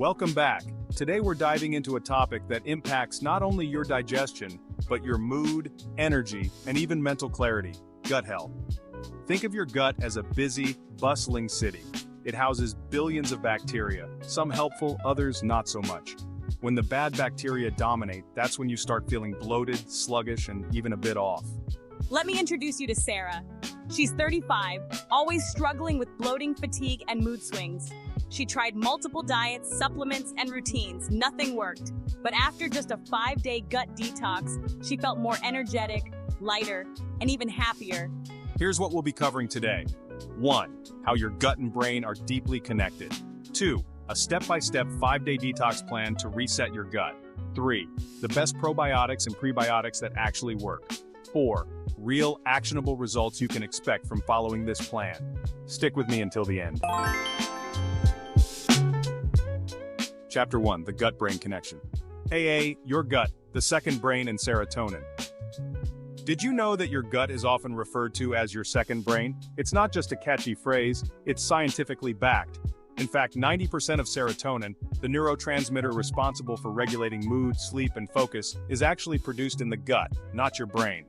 Welcome back. Today we're diving into a topic that impacts not only your digestion, but your mood, energy, and even mental clarity: gut health. Think of your gut as a busy, bustling city. It houses billions of bacteria, some helpful, others not so much. When the bad bacteria dominate, that's when you start feeling bloated, sluggish, and even a bit off. Let me introduce you to Sarah. She's 35, always struggling with bloating, fatigue, and mood swings. She tried multiple diets, supplements, and routines. Nothing worked. But after just a 5-day gut detox, she felt more energetic, lighter, and even happier. Here's what we'll be covering today. 1. How your gut and brain are deeply connected. 2. A step-by-step 5-day detox plan to reset your gut. 3. The best probiotics and prebiotics that actually work. 4. Real, actionable results you can expect from following this plan. Stick with me until the end. Chapter 1. The Gut-Brain Connection. AA, your gut, the second brain, and serotonin. Did you know that your gut is often referred to as your second brain? It's not just a catchy phrase, it's scientifically backed. In fact, 90% of serotonin, the neurotransmitter responsible for regulating mood, sleep, and focus, is actually produced in the gut, not your brain.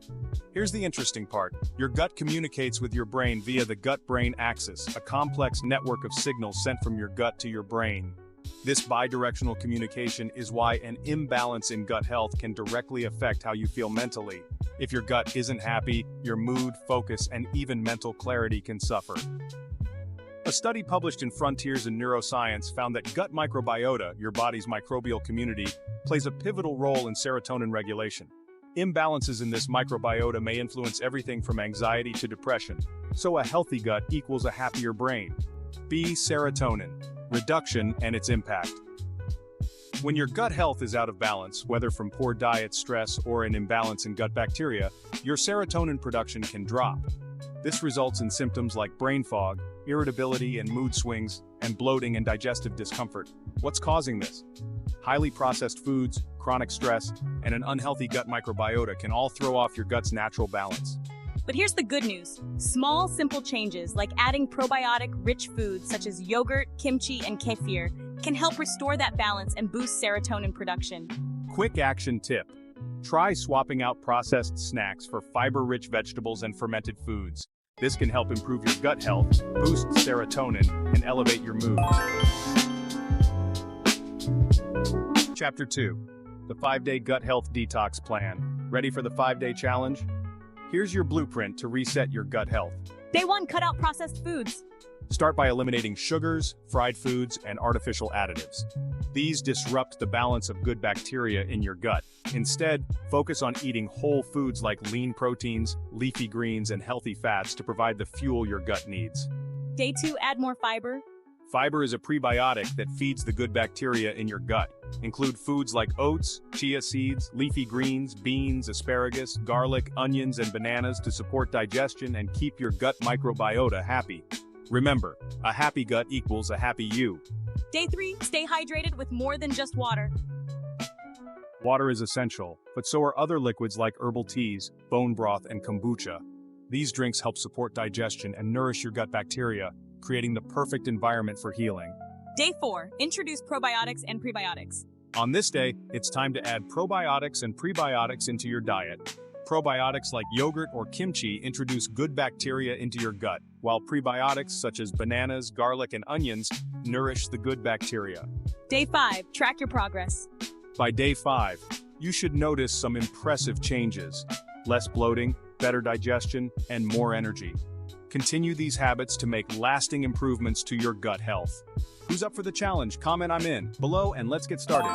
Here's the interesting part. Your gut communicates with your brain via the gut-brain axis, a complex network of signals sent from your gut to your brain. This bidirectional communication is why an imbalance in gut health can directly affect how you feel mentally. If your gut isn't happy, your mood, focus, and even mental clarity can suffer. A study published in Frontiers in Neuroscience found that gut microbiota, your body's microbial community, plays a pivotal role in serotonin regulation. Imbalances in this microbiota may influence everything from anxiety to depression, so a healthy gut equals a happier brain. B. Serotonin. Reduction and its impact. When your gut health is out of balance, whether from poor diet, stress, or an imbalance in gut bacteria, your serotonin production can drop. This results in symptoms like brain fog, irritability and mood swings, and bloating and digestive discomfort. What's causing this? Highly processed foods, chronic stress, and an unhealthy gut microbiota can all throw off your gut's natural balance. But here's the good news. Small, simple changes like adding probiotic-rich foods such as yogurt, kimchi, and kefir can help restore that balance and boost serotonin production. Quick action tip. Try swapping out processed snacks for fiber-rich vegetables and fermented foods. This can help improve your gut health, boost serotonin, and elevate your mood. Chapter 2. The 5-day Gut Health Detox Plan. Ready for the 5-day challenge? Here's your blueprint to reset your gut health. Day 1, cut out processed foods. Start by eliminating sugars, fried foods, and artificial additives. These disrupt the balance of good bacteria in your gut. Instead, focus on eating whole foods like lean proteins, leafy greens, and healthy fats to provide the fuel your gut needs. Day 2, add more fiber. Fiber is a prebiotic that feeds the good bacteria in your gut. Include foods like oats, chia seeds, leafy greens, beans, asparagus, garlic, onions, and bananas to support digestion and keep your gut microbiota happy. Remember, a happy gut equals a happy you. Day 3, stay hydrated with more than just water. Water is essential, but so are other liquids like herbal teas, bone broth, and kombucha. These drinks help support digestion and nourish your gut bacteria, creating the perfect environment for healing. Day 4, introduce probiotics and prebiotics. On this day, it's time to add probiotics and prebiotics into your diet. Probiotics like yogurt or kimchi introduce good bacteria into your gut, while prebiotics such as bananas, garlic, and onions nourish the good bacteria. Day 5, track your progress. By day 5, you should notice some impressive changes: less bloating, better digestion, and more energy. Continue these habits to make lasting improvements to your gut health. Who's up for the challenge? Comment "I'm in" below and let's get started.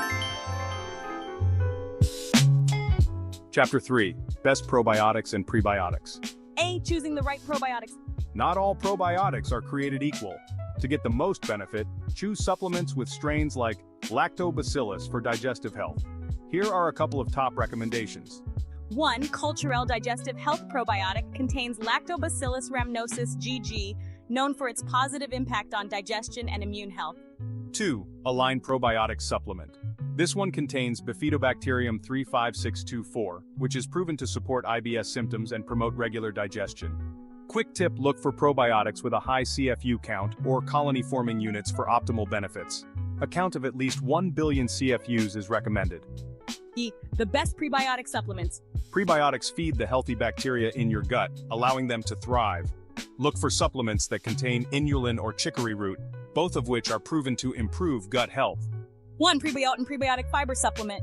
Chapter 3. Best probiotics and prebiotics. A. Choosing the right probiotics. Not all probiotics are created equal. To get the most benefit, choose supplements with strains like Lactobacillus for digestive health. Here are a couple of top recommendations. 1. Culturelle Digestive Health Probiotic contains Lactobacillus rhamnosus GG, known for its positive impact on digestion and immune health. 2. Align Probiotic Supplement. This one contains Bifidobacterium 35624, which is proven to support IBS symptoms and promote regular digestion. Quick tip: look for probiotics with a high CFU count or colony-forming units for optimal benefits. A count of at least 1 billion CFUs is recommended. The best prebiotic supplements. Prebiotics feed the healthy bacteria in your gut, allowing them to thrive. Look for supplements that contain inulin or chicory root, both of which are proven to improve gut health. 1 prebiotic fiber supplement.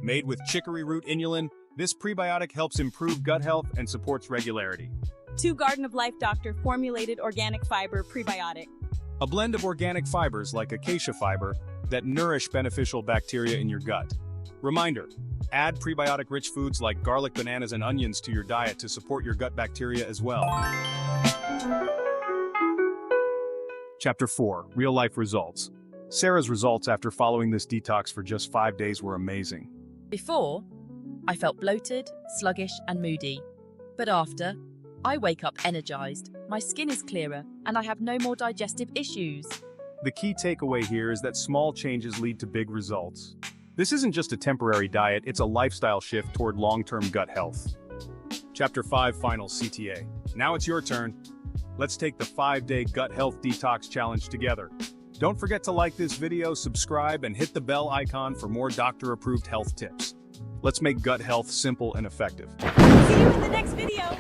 Made with chicory root inulin, this prebiotic helps improve gut health and supports regularity. 2 Garden of Life Doctor formulated organic fiber prebiotic. A blend of organic fibers like acacia fiber that nourish beneficial bacteria in your gut. Reminder, add prebiotic-rich foods like garlic, bananas, and onions to your diet to support your gut bacteria as well. Chapter 4, Real-Life Results. Sarah's results after following this detox for just 5 days were amazing. Before, I felt bloated, sluggish, and moody. But after, I wake up energized, my skin is clearer, and I have no more digestive issues. The key takeaway here is that small changes lead to big results. This isn't just a temporary diet, it's a lifestyle shift toward long-term gut health. Chapter 5, Final CTA. Now it's your turn. Let's take the 5-day Gut Health Detox Challenge together. Don't forget to like this video, subscribe, and hit the bell icon for more doctor-approved health tips. Let's make gut health simple and effective. See you in the next video.